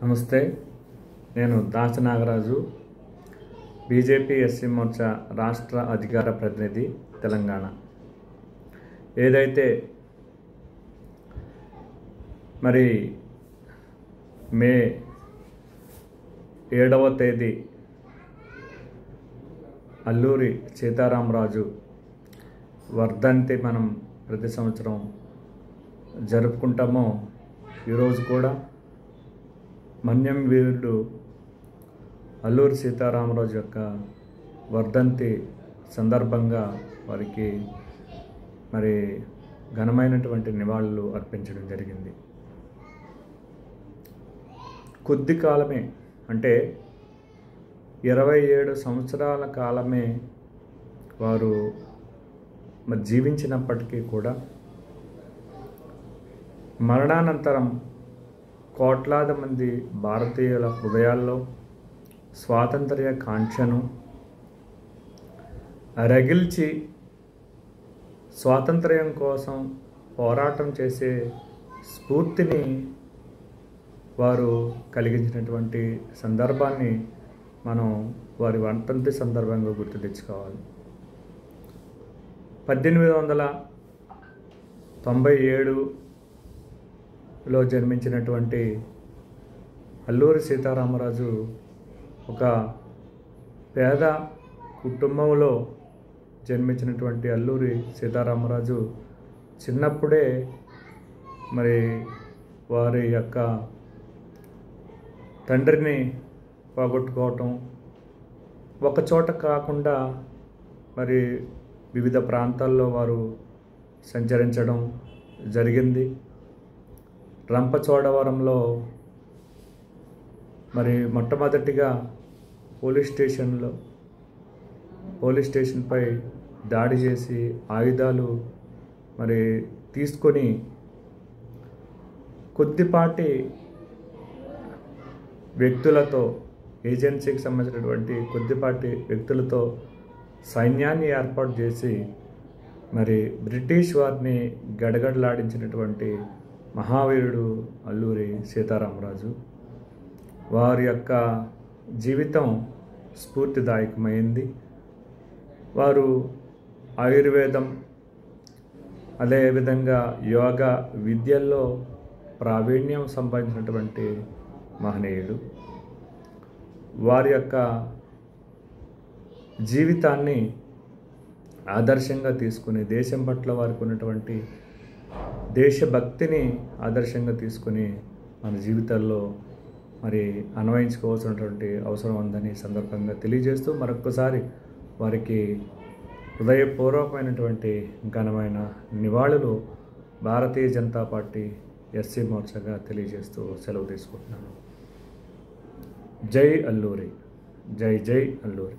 నమస్తే, నేను దాస Nagaraju, BJP SC Morcha రాష్ట్ర అధికార ప్రతినిధి తెలంగాణ. ఏదైతే మరి మే 7వ తేదీ అల్లూరి సీతారామరాజు వర్ధంతి మనం ప్రతి సంవత్సరం జరుపుకుంటామో, ఈరోజు కూడా మన్యం వీరుడు అల్లూరి సీతారామరాజు యొక్క వర్ధంతి సందర్భంగా వారికి మరి ఘనమైనటువంటి నివాళులు అర్పించడం జరిగింది. కొద్ది కాలమే, అంటే 27 సంవత్సరాల కాలమే వారు మరి జీవించినప్పటికీ కూడా మరణానంతరం కోట్లాది మంది భారతీయుల హృదయాల్లో స్వాతంత్ర్య కాంక్షను రగిల్చి స్వాతంత్ర్యం కోసం పోరాటం చేసే స్ఫూర్తిని వారు కలిగించినటువంటి సందర్భాన్ని మనం వారి వర్ధంతి సందర్భంగా గుర్తు తెచ్చుకోవాలి. 1897లో జన్మించినటువంటి అల్లూరి సీతారామరాజు ఒక పేద కుటుంబంలో జన్మించినటువంటి అల్లూరి సీతారామరాజు చిన్నప్పుడే మరి వారి యొక్క తండ్రిని పోగొట్టుకోవటం, ఒకచోట కాకుండా మరి వివిధ ప్రాంతాల్లో వారు సంచరించడం జరిగింది. రంపచోడవరంలో మరి మొట్టమొదటిగా పోలీస్ స్టేషన్పై దాడి చేసి ఆయుధాలు మరి తీసుకొని కొద్దిపాటి వ్యక్తులతో, ఏజెన్సీకి సంబంధించినటువంటి కొద్దిపాటి వ్యక్తులతో సైన్యాన్ని ఏర్పాటు చేసి మరి బ్రిటిష్ వారిని గడగడలాడించినటువంటి మహావీరుడు అల్లూరి సీతారామరాజు. వారి యొక్క జీవితం స్ఫూర్తిదాయకమైంది. వారు ఆయుర్వేదం, అదేవిధంగా యోగా విద్యల్లో ప్రావీణ్యం సంపాదించినటువంటి మహనీయుడు. వారి యొక్క జీవితాన్ని ఆదర్శంగా తీసుకుని, దేశం పట్ల వారికి ఉన్నటువంటి దేశభక్తిని ఆదర్శంగా తీసుకుని మన జీవితాల్లో మరి అన్వయించుకోవాల్సినటువంటి అవసరం ఉందని సందర్భంగా తెలియజేస్తూ మరొక్కసారి వారికి హృదయపూర్వకమైనటువంటి ఘనమైన నివాళులు భారతీయ జనతా పార్టీ ఎస్సీ మోర్చాగా తెలియజేస్తూ సెలవు తీసుకుంటున్నాను. జై అల్లూరి, జై జై అల్లూరి.